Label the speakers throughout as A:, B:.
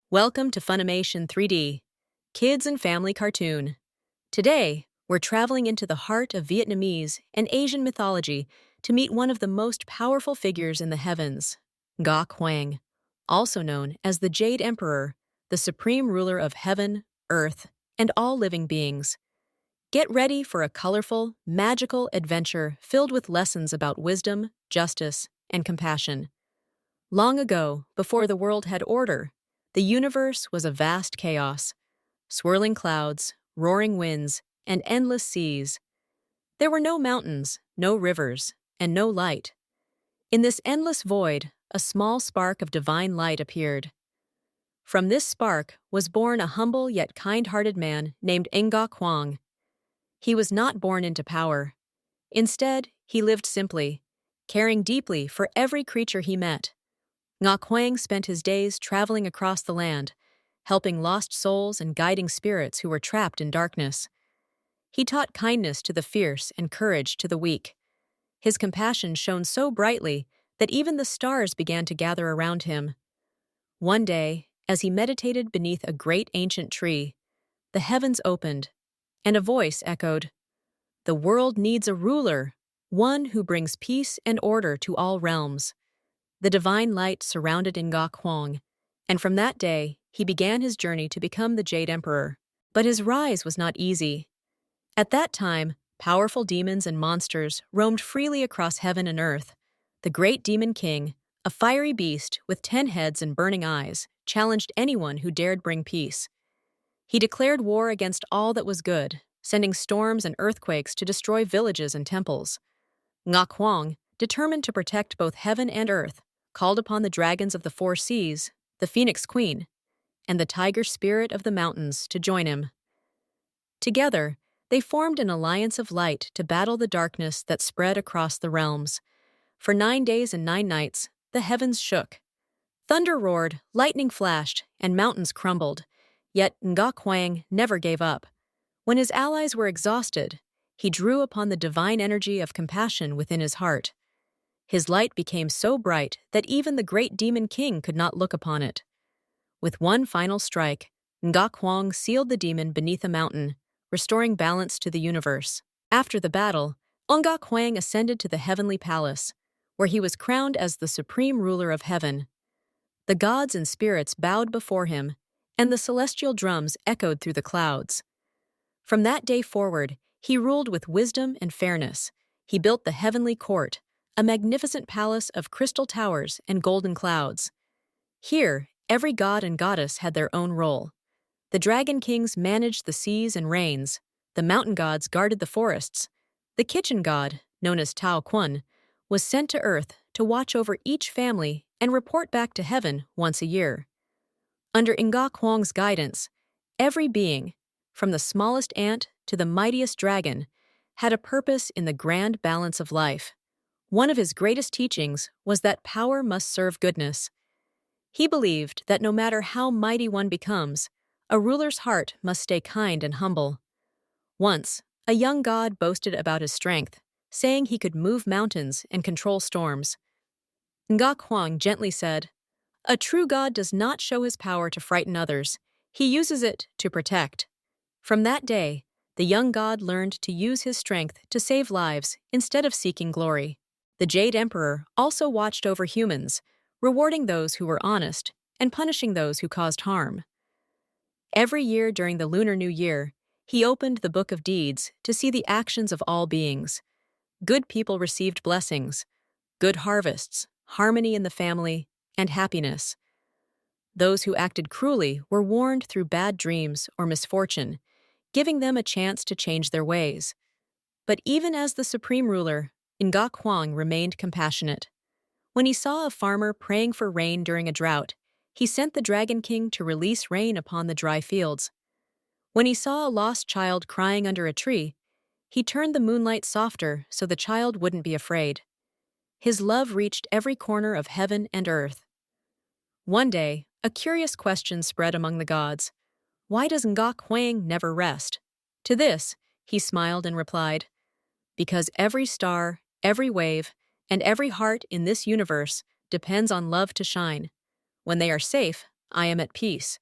A: Welcome to Funimation 3D, Kids and Family Cartoon. Today, we're traveling into the heart of Vietnamese and Asian mythology to meet one of the most powerful figures in the heavens, Ngoc Hoàng, also known as the Jade Emperor, the supreme ruler of heaven, earth, and all living beings. Get ready for a colorful, magical adventure filled with lessons about wisdom, justice, and compassion. Long ago, before the world had order, the universe was a vast chaos, swirling clouds, roaring winds, and endless seas. There were no mountains, no rivers, and no light. In this endless void, a small spark of divine light appeared. From this spark was born a humble yet kind-hearted man named Ngoc Hoàng. He was not born into power. Instead, he lived simply, caring deeply for every creature he met. Ngoc Hoàng spent his days traveling across the land, helping lost souls and guiding spirits who were trapped in darkness. He taught kindness to the fierce and courage to the weak. His compassion shone so brightly that even the stars began to gather around him. One day, as he meditated beneath a great ancient tree, the heavens opened, and a voice echoed, "The world needs a ruler, one who brings peace and order to all realms." The divine light surrounded Ngoc Hoàng, and from that day, he began his journey to become the Jade Emperor. But his rise was not easy. At that time, powerful demons and monsters roamed freely across heaven and earth. The great demon king, a fiery beast with 10 heads and burning eyes, challenged anyone who dared bring peace. He declared war against all that was good, sending storms and earthquakes to destroy villages and temples. Ngoc Hoàng, determined to protect both heaven and earth, called upon the dragons of the four seas, the Phoenix Queen, and the tiger spirit of the mountains to join him. Together, they formed an alliance of light to battle the darkness that spread across the realms. For 9 days and 9 nights, the heavens shook. Thunder roared, lightning flashed, and mountains crumbled. Yet Ngoc Hoàng never gave up. When his allies were exhausted, he drew upon the divine energy of compassion within his heart. His light became so bright that even the great demon king could not look upon it. With one final strike, Ngoc Hoàng sealed the demon beneath a mountain, restoring balance to the universe. After the battle, Ngoc Hoàng ascended to the heavenly palace, where he was crowned as the supreme ruler of heaven. The gods and spirits bowed before him, and the celestial drums echoed through the clouds. From that day forward, he ruled with wisdom and fairness. He built the heavenly court, a magnificent palace of crystal towers and golden clouds. Here, every god and goddess had their own role. The dragon kings managed the seas and rains, the mountain gods guarded the forests, the kitchen god, known as Tao Quan, was sent to earth to watch over each family and report back to heaven once a year. Under Ngoc Hoàng guidance, every being, from the smallest ant to the mightiest dragon, had a purpose in the grand balance of life. One of his greatest teachings was that power must serve goodness. He believed that no matter how mighty one becomes, a ruler's heart must stay kind and humble. Once, a young god boasted about his strength, saying he could move mountains and control storms. Ngoc Hoàng gently said, "A true god does not show his power to frighten others. He uses it to protect." From that day, the young god learned to use his strength to save lives instead of seeking glory. The Jade Emperor also watched over humans, rewarding those who were honest and punishing those who caused harm. Every year during the Lunar New Year, he opened the Book of Deeds to see the actions of all beings. Good people received blessings, good harvests, harmony in the family, and happiness. Those who acted cruelly were warned through bad dreams or misfortune, giving them a chance to change their ways. But even as the supreme ruler, Ngoc Hoàng remained compassionate. When he saw a farmer praying for rain during a drought, he sent the Dragon King to release rain upon the dry fields. When he saw a lost child crying under a tree, he turned the moonlight softer so the child wouldn't be afraid. His love reached every corner of heaven and earth. One day, a curious question spread among the gods. Why does Ngoc Hoàng never rest? To this, he smiled and replied, "Because every star, every wave, and every heart in this universe depends on love to shine. When they are safe, I am at peace.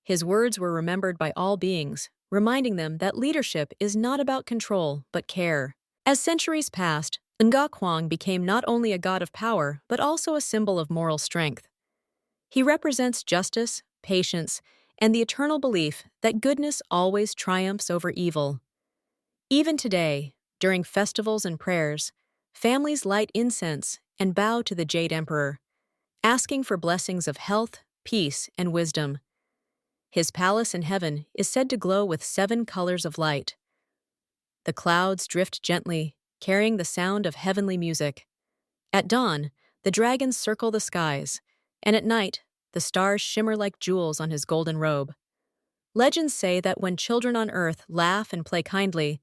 A: His words were remembered by all beings, reminding them that leadership is not about control, but care. As centuries passed, Ngoc Hoàng became not only a god of power, but also a symbol of moral strength. He represents justice, patience, and the eternal belief that goodness always triumphs over evil. Even today, during festivals and prayers, families light incense and bow to the Jade Emperor, asking for blessings of health, peace, and wisdom. His palace in heaven is said to glow with 7 colors of light. The clouds drift gently, carrying the sound of heavenly music. At dawn, the dragons circle the skies, and at night, the stars shimmer like jewels on his golden robe. Legends say that when children on earth laugh and play kindly,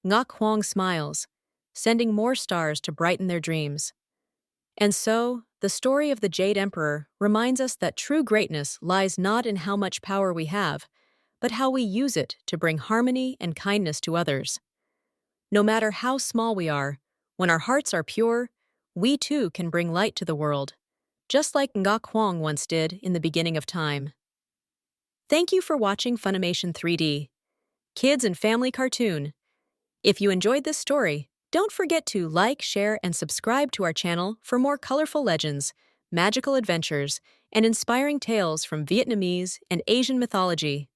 A: Ngoc Hoàng smiles, sending more stars to brighten their dreams. And so, the story of the Jade Emperor reminds us that true greatness lies not in how much power we have, but how we use it to bring harmony and kindness to others. No matter how small we are, when our hearts are pure, we too can bring light to the world, just like Ngoc Hoàng once did in the beginning of time. Thank you for watching Funimation 3D, Kids and Family Cartoon. If you enjoyed this story, don't forget to like, share, and subscribe to our channel for more colorful legends, magical adventures, and inspiring tales from Vietnamese and Asian mythology.